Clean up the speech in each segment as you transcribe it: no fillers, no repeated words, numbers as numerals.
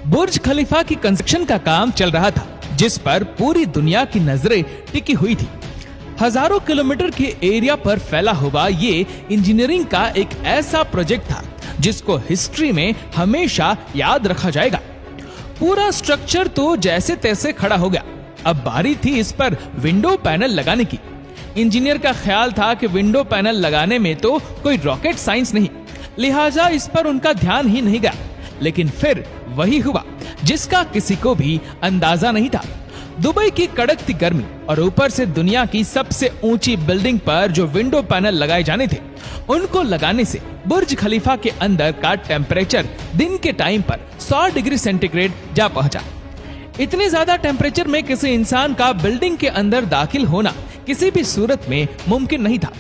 बुर्ज खलीफा की कंस्ट्रक्शन का काम चल रहा था, जिस पर पूरी दुनिया की नजरें टिकी हुई थी। हजारों किलोमीटर के एरिया पर फैला हुआ ये इंजीनियरिंग का एक ऐसा प्रोजेक्ट था जिसको हिस्ट्री में हमेशा याद रखा जाएगा। पूरा स्ट्रक्चर तो जैसे तैसे खड़ा हो गया। अब बारी थी इस पर विंडो पैनल लगाने की। इंजीनियर का ख्याल था कि विंडो पैनल लगाने में तो कोई रॉकेट साइंस नहीं, लिहाजा इस पर उनका ध्यान ही नहीं गया। लेकिन फिर वही हुआ जिसका किसी को भी अंदाजा नहीं था। दुबई की कड़कती गर्मी और ऊपर से दुनिया की सबसे ऊंची बिल्डिंग पर जो विंडो पैनल लगाए जाने थे, उनको लगाने से बुर्ज खलीफा के अंदर का टेम्परेचर दिन के टाइम पर 100 डिग्री सेंटीग्रेड जा पहुंचा। इतने ज्यादा टेम्परेचर में किसी इंसान का बिल्डिंग के अंदर दाखिल होना किसी भी सूरत में मुमकिन नहीं था।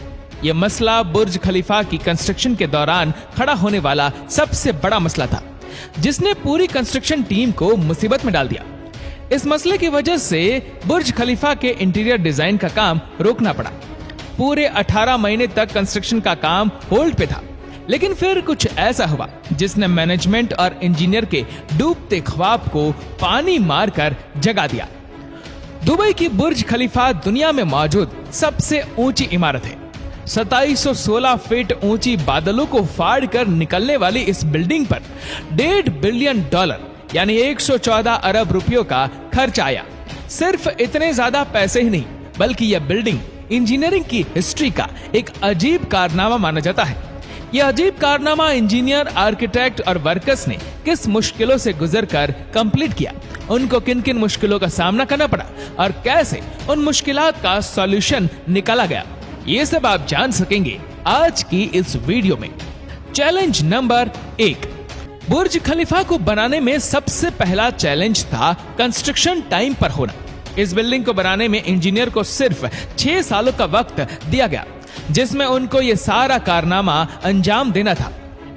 यह मसला बुर्ज खलीफा की कंस्ट्रक्शन के दौरान खड़ा होने वाला सबसे बड़ा मसला था, जिसने पूरी कंस्ट्रक्शन टीम को मुसीबत में डाल दिया। इस मसले की वजह से बुर्ज खलीफा के इंटीरियर डिजाइन का काम रोकना पड़ा। पूरे 18 महीने तक कंस्ट्रक्शन का काम होल्ड पे था। लेकिन फिर कुछ ऐसा हुआ जिसने मैनेजमेंट और इंजीनियर के डूबते ख्वाब को पानी मारकर जगा दिया। दुबई की बुर्ज खलीफा दुनिया में मौजूद सबसे ऊंची इमारत है। 2716 फीट ऊंची बादलों को फाड़ कर निकलने वाली इस बिल्डिंग पर $1.5 बिलियन यानी 114 अरब रुपयों का खर्च आया। सिर्फ इतने ज्यादा पैसे ही नहीं, बल्कि यह बिल्डिंग इंजीनियरिंग की हिस्ट्री का एक अजीब कारनामा माना जाता है। यह अजीब कारनामा इंजीनियर, आर्किटेक्ट और वर्कर्स ने किस मुश्किलों से गुजरकर कंप्लीट किया, उनको किन किन मुश्किलों का सामना करना पड़ा और कैसे उन मुश्किलात का सॉल्यूशन निकाला गया, ये सब आप जान सकेंगे आज की इस वीडियो में। Challenge number 1। बुर्ज खलीफा को बनाने में सबसे पहला चैलेंज था कंस्ट्रक्शन टाइम पर होना। इस बिल्डिंग को बनाने में इंजीनियर को सिर्फ 6 सालों का वक्त दिया गया, जिसमें उनको ये सारा कारनामा अंजाम देना था।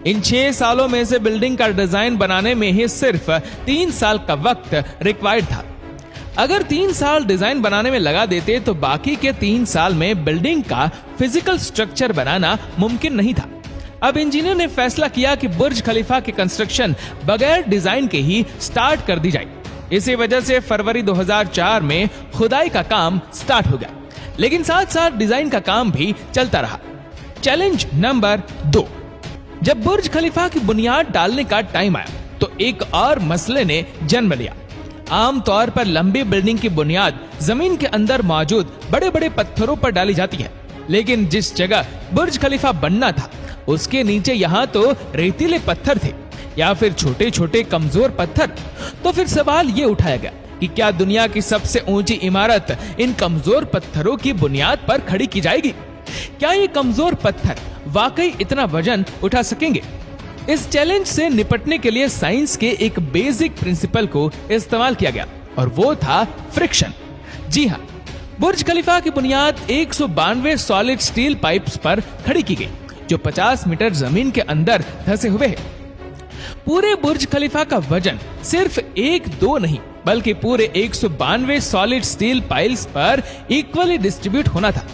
इन 6 सालों में से बिल्डिंग का डिजाइन बनाने में ही सिर्फ 3 साल का वक्त रिक्वायर्ड था। अगर 3 साल डिजाइन बनाने में लगा देते तो बाकी के 3 साल में बिल्डिंग का फिजिकल स्ट्रक्चर बनाना मुमकिन नहीं था। अब इंजीनियर ने फैसला किया कि बुर्ज खलीफा की कंस्ट्रक्शन बगैर डिजाइन के ही स्टार्ट कर दी जाए। इसी वजह से फरवरी 2004 में खुदाई का काम स्टार्ट हो गया, लेकिन साथ साथ डिजाइन का काम भी चलता रहा। Challenge number 2। जब बुर्ज खलीफा की बुनियाद डालने का टाइम आया तो एक और मसले ने जन्म लिया। आमतौर पर लंबी बिल्डिंग की बुनियाद जमीन के अंदर मौजूद बड़े बड़े पत्थरों पर डाली जाती है, लेकिन जिस जगह बुर्ज खलीफा बनना था उसके नीचे यहाँ तो रेतीले पत्थर थे या फिर छोटे छोटे कमजोर पत्थर। तो फिर सवाल ये उठाया गया कि क्या दुनिया की सबसे ऊंची इमारत इन कमजोर पत्थरों की बुनियाद पर खड़ी की जाएगी? क्या ये कमजोर पत्थर वाकई इतना वजन उठा सकेंगे? इस चैलेंज से निपटने के लिए साइंस के एक बेसिक प्रिंसिपल को इस्तेमाल किया गया और वो था फ्रिक्शन। जी हाँ, बुर्ज खलीफा की बुनियाद 192 सॉलिड स्टील पाइप्स पर खड़ी की गई, जो 50 मीटर जमीन के अंदर धंसे हुए हैं। पूरे बुर्ज खलीफा का वजन सिर्फ 1-2 नहीं, बल्कि पूरे 192 सॉलिड स्टील पाइल्स पर इक्वली डिस्ट्रीब्यूट होना था।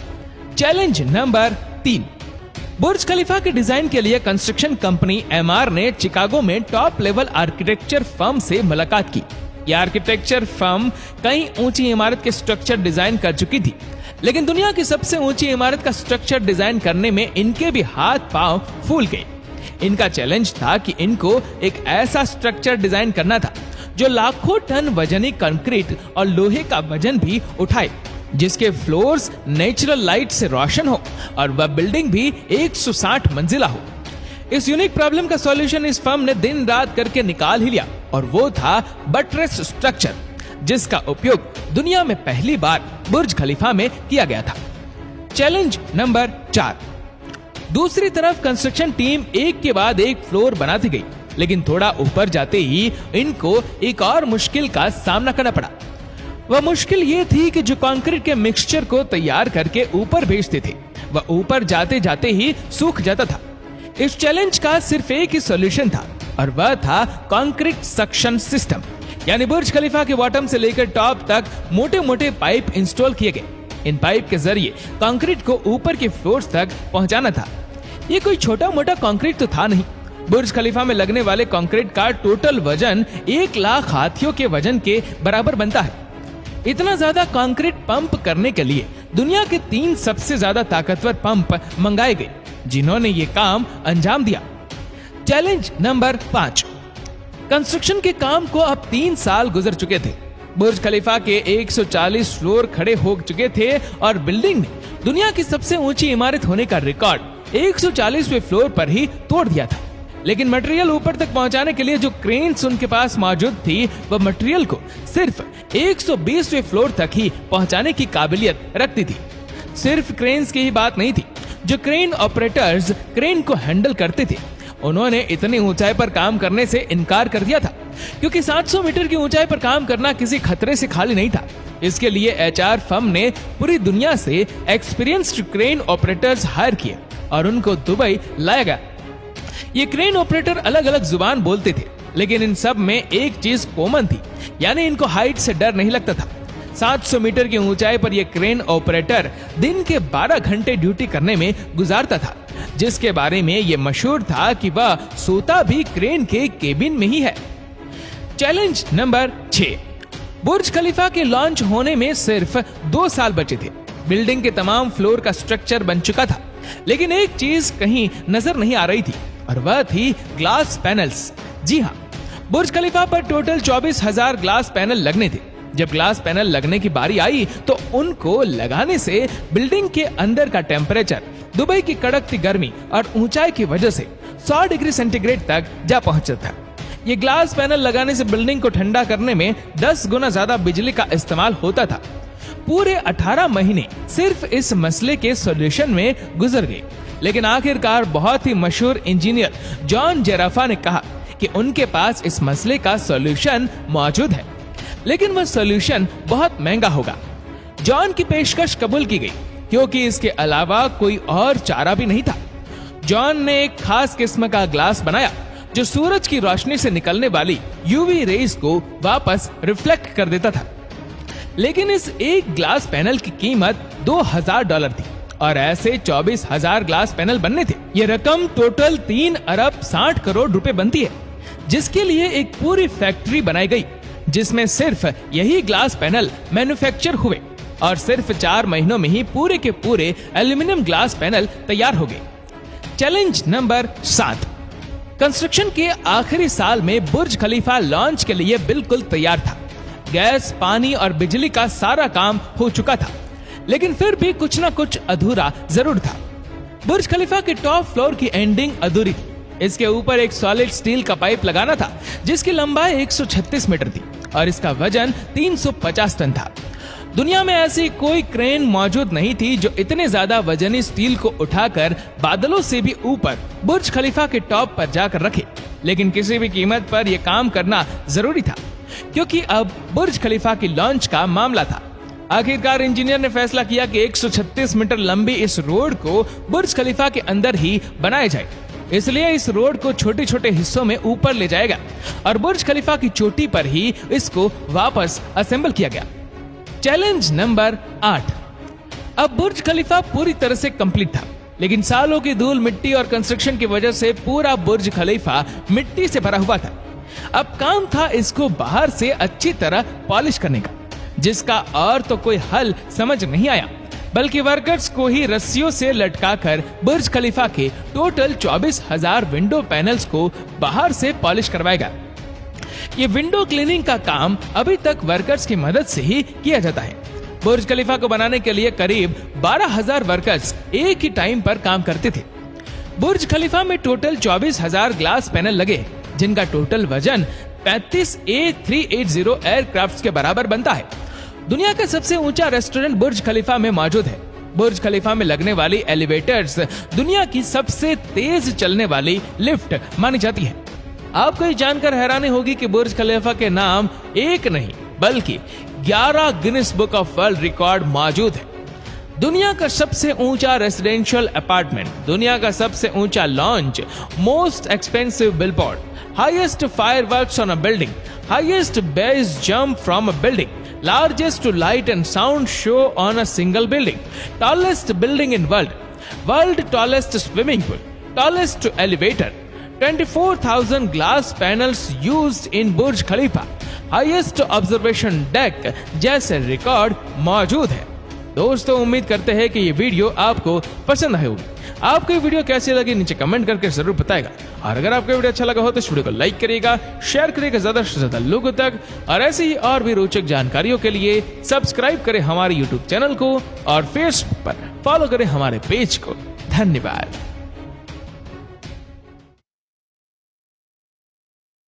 Challenge number 3। बुर्ज खलीफा के डिजाइन के लिए कंस्ट्रक्शन कंपनी एमआर ने चिकागो में टॉप लेवल आर्किटेक्चर फर्म से मुलाकात की। यह आर्किटेक्चर फर्म कई ऊंची इमारत के स्ट्रक्चर डिजाइन कर चुकी थी, लेकिन दुनिया की सबसे ऊंची इमारत का स्ट्रक्चर डिजाइन करने में इनके भी हाथ पांव फूल गए। इनका चैलेंज था कि इनको एक ऐसा स्ट्रक्चर डिजाइन करना था जो लाखों टन वजनी कंक्रीट और लोहे का वजन भी उठाए, जिसके फ्लोर्स नेचुरल लाइट से रोशन हो और वह बिल्डिंग भी 160 मंजिला हो। इस यूनिक प्रॉब्लम का सॉल्यूशन इस फर्म ने दिन रात करके निकाल ही लिया और वो था बटरेस स्ट्रक्चर, जिसका उपयोग दुनिया में पहली बार बुर्ज खलीफा में किया गया था। Challenge number 4। दूसरी तरफ कंस्ट्रक्शन टीम एक के बाद एक फ्लोर बनाती गई, लेकिन थोड़ा ऊपर जाते ही इनको एक और मुश्किल का सामना करना पड़ा। वह मुश्किल ये थी कि जो कंक्रीट के मिक्सचर को तैयार करके ऊपर भेजते थे, वह ऊपर जाते जाते ही सूख जाता था। इस चैलेंज का सिर्फ एक ही सॉल्यूशन था और वह था कंक्रीट सक्शन सिस्टम, यानी बुर्ज खलीफा के बॉटम से लेकर टॉप तक मोटे मोटे पाइप इंस्टॉल किए गए। इन पाइप के जरिए कंक्रीट को ऊपर के फ्लोर्स तक पहुंचाना था। ये कोई छोटा मोटा कंक्रीट तो था नहीं, बुर्ज खलीफा में लगने वाले कंक्रीट का टोटल वजन 1 लाख हाथियों के वजन के बराबर बनता है। इतना ज्यादा कंक्रीट पंप करने के लिए दुनिया के 3 सबसे ज्यादा ताकतवर पंप मंगाए गए, जिन्होंने ये काम अंजाम दिया। Challenge number 5। कंस्ट्रक्शन के काम को अब 3 साल गुजर चुके थे। बुर्ज खलीफा के 140 फ्लोर खड़े हो चुके थे और बिल्डिंग ने दुनिया की सबसे ऊंची इमारत होने का रिकॉर्ड 140वें फ्लोर पर ही तोड़ दिया था। लेकिन मटेरियल ऊपर तक पहुंचाने के लिए जो क्रेन्स उनके पास मौजूद थी, वह मटेरियल को सिर्फ 120वें फ्लोर तक ही पहुंचाने की काबिलियत रखती थी। सिर्फ क्रेन्स की ही बात नहीं थी, जो क्रेन ऑपरेटर्स क्रेन को हैंडल करते थे, उन्होंने इतनी ऊंचाई पर काम करने से इनकार कर दिया था, क्योंकि 700 मीटर की ऊंचाई पर काम करना किसी खतरे से खाली नहीं था। इसके लिए एचआर फर्म ने पूरी दुनिया से एक्सपीरियंस्ड क्रेन ऑपरेटर्स हायर किए और उनको दुबई लाया गया। ये क्रेन ऑपरेटर अलग अलग जुबान बोलते थे, लेकिन इन सब में एक चीज कॉमन थी, यानी इनको हाइट से डर नहीं लगता था। 700 मीटर की ऊंचाई पर यह क्रेन ऑपरेटर दिन के 12 घंटे ड्यूटी करने में गुजारता था, जिसके बारे में यह मशहूर था कि वह सोता भी क्रेन के केबिन में ही है। Challenge number 6। बुर्ज खलीफा के लॉन्च होने में सिर्फ 2 साल बचे थे। बिल्डिंग के तमाम फ्लोर का स्ट्रक्चर बन चुका था, लेकिन एक चीज कहीं नजर नहीं आ रही थी, और वह थी ग्लास पैनल्स। जी हाँ, बुर्ज खलीफा पर टोटल 24,000 ग्लास पैनल लगने थे। जब ग्लास पैनल लगने की बारी आई तो उनको लगाने से बिल्डिंग के अंदर का टेम्परेचर दुबई की कड़कती गर्मी और ऊंचाई की वजह से 100 डिग्री सेंटीग्रेड तक जा पहुंचा था। ये ग्लास पैनल लगाने से बिल्डिंग को ठंडा करने में 10 गुना ज्यादा बिजली का इस्तेमाल होता था। पूरे 18 महीने सिर्फ इस मसले के सॉल्यूशन में गुजर गए, लेकिन आखिरकार बहुत ही मशहूर इंजीनियर जॉन जेराफा ने कहा कि उनके पास इस मसले का सॉल्यूशन मौजूद है, लेकिन वह सॉल्यूशन बहुत महंगा होगा। जॉन की पेशकश कबूल की गई, क्योंकि इसके अलावा कोई और चारा भी नहीं था। जॉन ने एक खास किस्म का ग्लास बनाया जो सूरज की रोशनी से निकलने वाली यूवी रेज को वापस रिफ्लेक्ट कर देता था। लेकिन इस एक ग्लास पैनल की कीमत $2,000 थी और ऐसे 24,000 ग्लास पैनल बनने थे। ये रकम टोटल 3 अरब 60 करोड़ रुपए बनती है, जिसके लिए एक पूरी फैक्ट्री बनाई गई, जिसमें सिर्फ यही ग्लास पैनल मैन्युफैक्चर हुए और सिर्फ 4 महीनों में ही पूरे के पूरे एल्यूमिनियम ग्लास पैनल तैयार हो गए। Challenge number 7। कंस्ट्रक्शन के आखिरी साल में बुर्ज खलीफा लॉन्च के लिए बिल्कुल तैयार था। गैस, पानी और बिजली का सारा काम हो चुका था, लेकिन फिर भी कुछ ना कुछ अधूरा जरूर था। बुर्ज खलीफा के टॉप फ्लोर की एंडिंग अधूरी थी। इसके ऊपर एक सॉलिड स्टील का पाइप लगाना था, जिसकी लंबाई 136 मीटर थी और इसका वजन 350 टन था। दुनिया में ऐसी कोई क्रेन मौजूद नहीं थी जो इतने ज्यादा वजनी स्टील को उठाकर बादलों से भी ऊपर बुर्ज खलीफा के टॉप पर जाकर रखे, लेकिन किसी भी कीमत पर यह काम करना जरूरी था, क्योंकि अब बुर्ज खलीफा की लॉन्च का मामला था। आखिरकार इंजीनियर ने फैसला किया कि 136 मीटर लंबी इस रोड को बुर्ज खलीफा के अंदर ही बनाया जाए। इसलिए इस रोड को छोटे छोटे हिस्सों में ऊपर ले जाएगा और बुर्ज खलीफा की चोटी पर ही इसको वापस असेंबल किया गया। Challenge number 8। अब बुर्ज खलीफा पूरी तरह से कंप्लीट था, लेकिन सालों की धूल, मिट्टी और कंस्ट्रक्शन की वजह से पूरा बुर्ज खलीफा मिट्टी से भरा हुआ था। अब काम था इसको बाहर से अच्छी तरह पॉलिश करने का, जिसका और तो कोई हल समझ नहीं आया, बल्कि वर्कर्स को ही रस्सियों से लटकाकर बुर्ज खलीफा के टोटल 24,000 विंडो पैनल्स को बाहर से पॉलिश करवाएगा। ये विंडो क्लीनिंग का काम अभी तक वर्कर्स की मदद से ही किया जाता है। बुर्ज खलीफा को बनाने के लिए करीब 12,000 वर्कर्स एक ही टाइम पर काम करते थे। बुर्ज खलीफा में टोटल 24,000 ग्लास पैनल लगे, जिनका टोटल वजन 35 A380 एयरक्राफ्ट के बराबर बनता है। दुनिया का सबसे ऊंचा रेस्टोरेंट बुर्ज खलीफा में मौजूद है। बुर्ज खलीफा में लगने वाली एलिवेटर्स दुनिया की सबसे तेज चलने वाली लिफ्ट मानी जाती है। आपको ये जानकर हैरानी होगी कि बुर्ज खलीफा के नाम एक नहीं बल्कि 11 Guinness book of world record मौजूद है। दुनिया का सबसे ऊंचा रेसिडेंशियल अपार्टमेंट, दुनिया का सबसे ऊंचा launch, most expensive billboard, highest fireworks on a building, highest base jump from a building, largest light and sound show on a single building, tallest building in world tallest swimming pool, tallest elevator, 24,000 glass panels used in Burj Khalifa, highest observation deck जैसे record मौजूद है। दोस्तों, उम्मीद करते हैं कि ये video आपको पसंद आई होगी। आपको ये वीडियो कैसी लगी नीचे कमेंट करके जरूर बताएगा। और अगर आपको वीडियो अच्छा लगा हो तो इस वीडियो को लाइक करिएगा, शेयर करिएगा ज्यादा से ज्यादा लोगों तक। और ऐसे ही और भी रोचक जानकारियों के लिए सब्सक्राइब करें हमारे यूट्यूब चैनल को और फेसबुक पर फॉलो करें हमारे पेज को। धन्यवाद।